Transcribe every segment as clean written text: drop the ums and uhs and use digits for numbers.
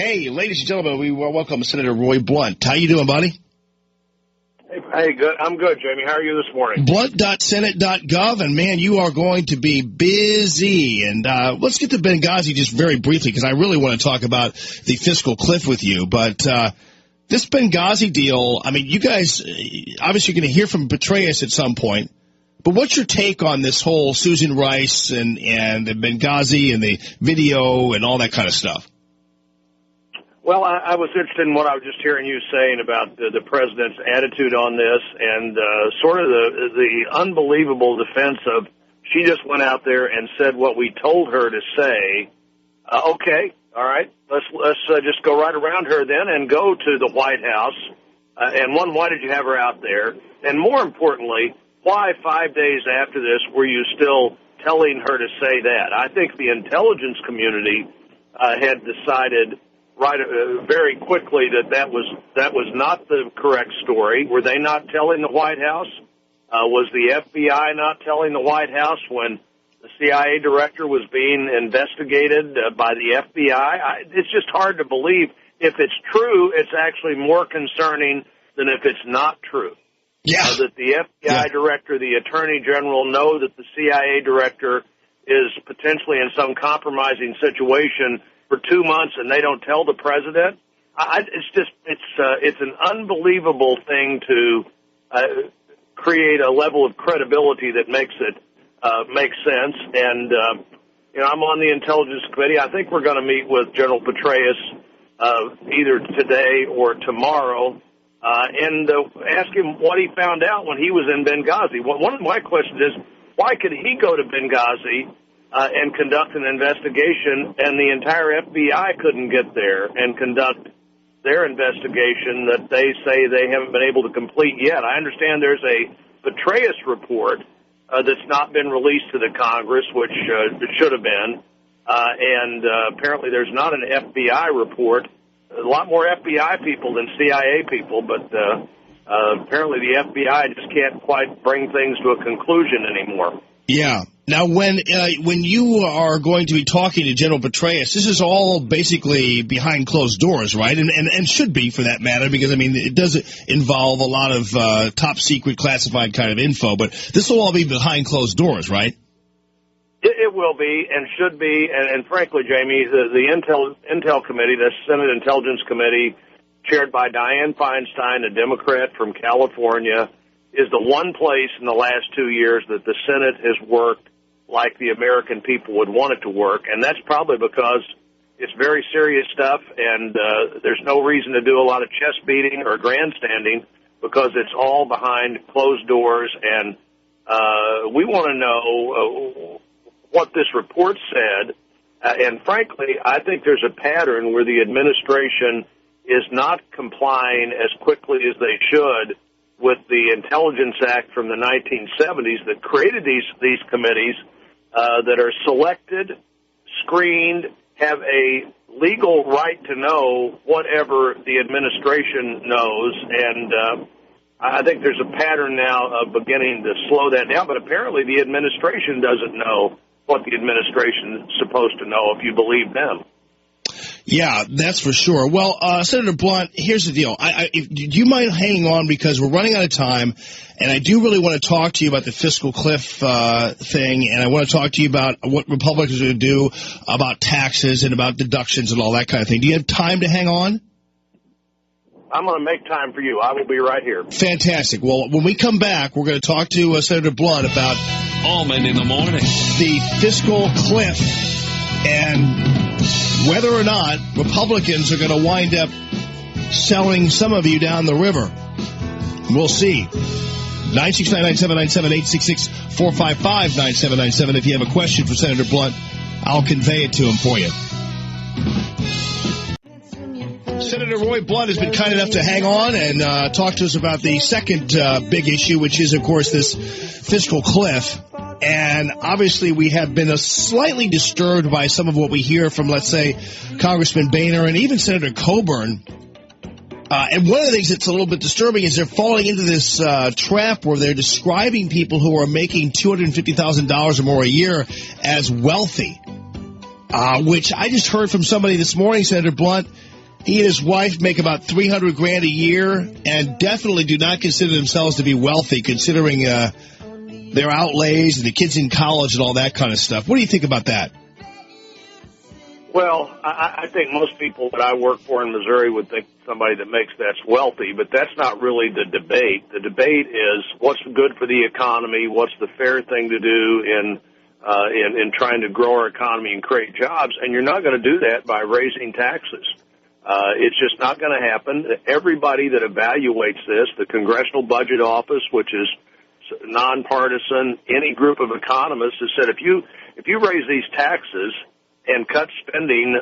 Hey, ladies and gentlemen, we welcome Senator Roy Blunt. How you doing, buddy? Hey, good. I'm good, Jamie. How are you this morning? Blunt.senate.gov, and man, you are going to be busy. And let's get to Benghazi just very briefly, because I really want to talk about the fiscal cliff with you. But this Benghazi deal, I mean, you guys obviously going to hear from Petraeus at some point. But what's your take on this whole Susan Rice and the Benghazi and the video and all that kind of stuff? Well, I was interested in what I was just hearing you saying about the president's attitude on this and sort of the unbelievable defense of she just went out there and said what we told her to say. Okay, all right, let's just go right around her then and go to the White House. And why did you have her out there? And more importantly, why 5 days after this were you still telling her to say that? I think the intelligence community had decided very quickly that was not the correct story. Were they not telling the White House? Was the FBI not telling the White House when the CIA director was being investigated by the FBI? It's just hard to believe. If it's true, it's actually more concerning than if it's not true. Yeah. That the FBI director, the Attorney General know that the CIA director is potentially in some compromising situation for 2 months and they don't tell the president. It's an unbelievable thing to create a level of credibility that makes it make sense. And I'm on the Intelligence Committee. I think we're going to meet with General Petraeus either today or tomorrow and ask him what he found out when he was in Benghazi. One of my questions is, why could he go to Benghazi and conduct an investigation, and the entire FBI couldn't get there and conduct their investigation that they say they haven't been able to complete yet? I understand there's a Petraeus report that's not been released to the Congress, which it should have been, and apparently there's not an FBI report. A lot more FBI people than CIA people, but apparently the FBI just can't quite bring things to a conclusion anymore. Yeah. Now, when you are going to be talking to General Petraeus, this is all basically behind closed doors, right? And should be, for that matter, because, I mean, it does involve a lot of top-secret, classified kind of info, but this will all be behind closed doors, right? It will be and should be, and frankly, Jamie, the Intel Committee, the Senate Intelligence Committee, chaired by Dianne Feinstein, a Democrat from California, is the one place in the last 2 years that the Senate has worked like the American people would want it to work, and that's probably because it's very serious stuff, and there's no reason to do a lot of chest beating or grandstanding because it's all behind closed doors, and we want to know what this report said, and frankly, I think there's a pattern where the administration is not complying as quickly as they should with the Intelligence Act from the 1970s that created these committees that are selected, screened, have a legal right to know whatever the administration knows, and I think there's a pattern now of beginning to slow that down, but apparently the administration doesn't know what the administration is supposed to know if you believe them. Yeah, that's for sure. Well, Senator Blunt, here's the deal. Do you mind hanging on, because we're running out of time, and I do really want to talk to you about the fiscal cliff thing, and I want to talk to you about what Republicans are going to do about taxes and about deductions and all that kind of thing. Do you have time to hang on? I'm going to make time for you. I will be right here. Fantastic. Well, when we come back, we're going to talk to Senator Blunt about Allman in the morning, the fiscal cliff, and whether or not Republicans are going to wind up selling some of you down the river. We'll see. 969-9797, 866-455-9797. If you have a question for Senator Blunt, I'll convey it to him for you. Senator Roy Blunt has been kind enough to hang on and talk to us about the second big issue, which is, of course, this fiscal cliff. And obviously we have been slightly disturbed by some of what we hear from, let's say, Congressman Boehner and even Senator Coburn. And one of the things that's a little bit disturbing is they're falling into this trap where they're describing people who are making $250,000 or more a year as wealthy, which I just heard from somebody this morning, Senator Blunt. He and his wife make about $300,000 a year and definitely do not consider themselves to be wealthy, considering their outlays and the kids in college and all that kind of stuff. What do you think about that? Well, I think most people that I work for in Missouri would think somebody that makes that's wealthy, but that's not really the debate. The debate is what's good for the economy, what's the fair thing to do in trying to grow our economy and create jobs, and you're not going to do that by raising taxes. It's just not going to happen. Everybody that evaluates this, the Congressional Budget Office, which is nonpartisan, any group of economists has said if you raise these taxes and cut spending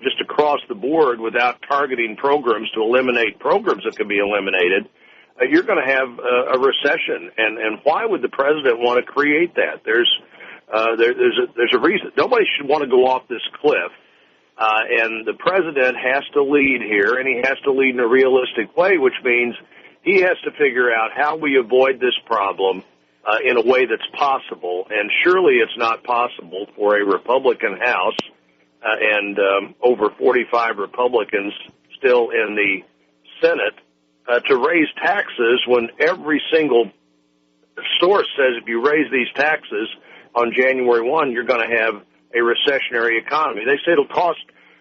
just across the board without targeting programs to eliminate programs that can be eliminated, you're going to have a recession. And why would the president want to create that? There's a reason. Nobody should want to go off this cliff. And the president has to lead here, and he has to lead in a realistic way, which means he has to figure out how we avoid this problem in a way that's possible. And surely it's not possible for a Republican House and over 45 Republicans still in the Senate to raise taxes when every single source says if you raise these taxes on January 1, you're going to have a recessionary economy. They say it'll cost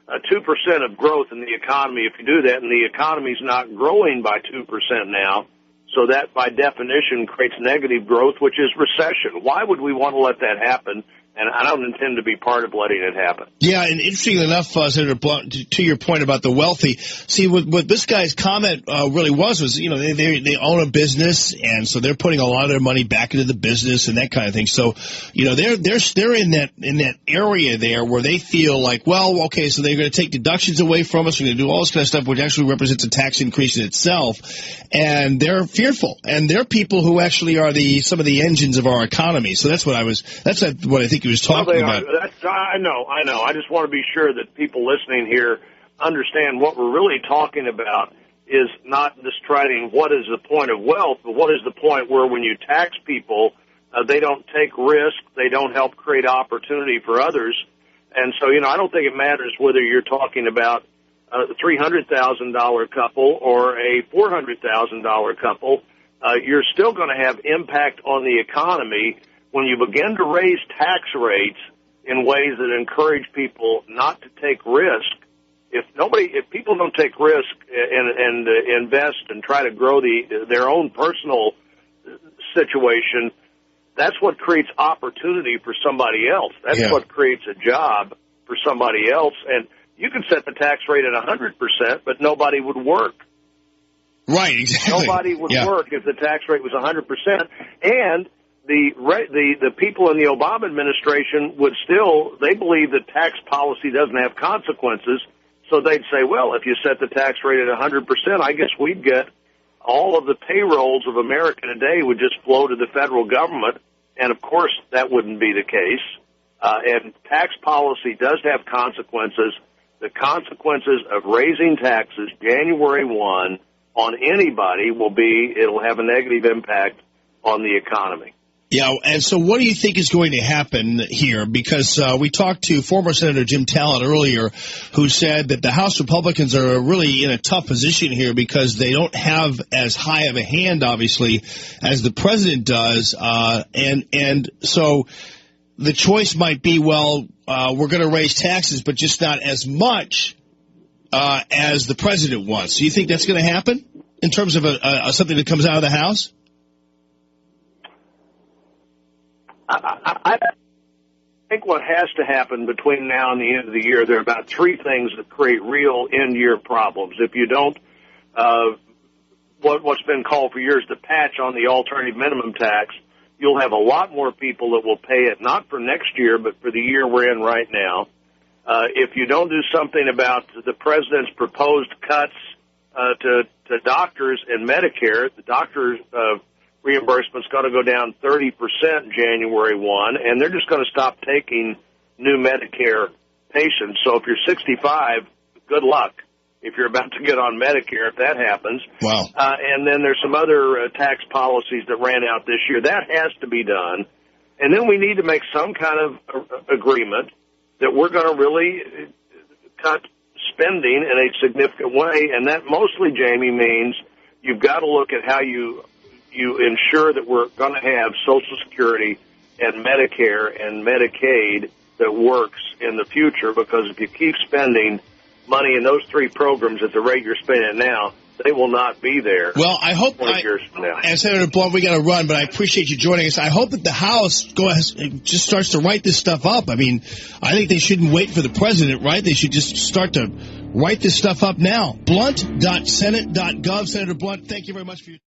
2% of growth in the economy if you do that, and the economy's not growing by 2% now. So that, by definition, creates negative growth, which is recession. Why would we want to let that happen? And I don't intend to be part of letting it happen. Yeah, and interestingly enough, Senator Blunt, to your point about the wealthy, see, what this guy's comment really was, you know, they own a business, and so they're putting a lot of their money back into the business and that kind of thing. So, you know, they're in that area there where they feel like, well, okay, so they're going to take deductions away from us, we're going to do all this kind of stuff, which actually represents a tax increase in itself, and they're fearful. And they're people who actually are some of the engines of our economy. So that's what I think he was talking about. I know. I just want to be sure that people listening here understand what we're really talking about is not deciding what is the point of wealth, but what is the point where when you tax people, they don't take risk, they don't help create opportunity for others. And so, you know, I don't think it matters whether you're talking about a $300,000 couple or a $400,000 couple. You're still going to have impact on the economy when you begin to raise tax rates in ways that encourage people not to take risk. If people don't take risk and invest and try to grow their own personal situation, that's what creates opportunity for somebody else. That's what creates a job for somebody else. And you can set the tax rate at 100%, but nobody would work. Right, exactly. Nobody would work if the tax rate was 100%. And the people in the Obama administration would they believe that tax policy doesn't have consequences, so they'd say, well, if you set the tax rate at 100%, I guess we'd get all of the payrolls of America today would just flow to the federal government, and of course that wouldn't be the case. And tax policy does have consequences. The consequences of raising taxes January 1 on anybody it'll have a negative impact on the economy. Yeah, and so what do you think is going to happen here? Because we talked to former Senator Jim Talent earlier, who said that the House Republicans are really in a tough position here because they don't have as high of a hand, obviously, as the president does. And so the choice might be, well, we're going to raise taxes, but just not as much as the president wants. So you think that's going to happen in terms of something that comes out of the House? I think what has to happen between now and the end of the year, there are about three things that create real end-year problems. If you don't, what's been called for years the patch on the alternative minimum tax, you'll have a lot more people that will pay it, not for next year, but for the year we're in right now. If you don't do something about the president's proposed cuts to doctors and Medicare, the doctors' reimbursement's going to go down 30% January 1, and they're just going to stop taking new Medicare patients. So if you're 65, good luck if you're about to get on Medicare, if that happens. Wow. And then there's some other tax policies that ran out this year. That has to be done. And then we need to make some kind of agreement that we're going to really cut spending in a significant way, and that mostly, Jamie, means you've got to look at how you ensure that we're going to have Social Security and Medicare and Medicaid that works in the future, because if you keep spending money in those three programs at the rate you're spending it now, they will not be there. Well, I hope, 20 years from now. And Senator Blunt, we got to run, but I appreciate you joining us. I hope that the House just starts to write this stuff up. I mean, I think they shouldn't wait for the president, right? They should just start to write this stuff up now. Blunt.senate.gov. Senator Blunt, thank you very much for your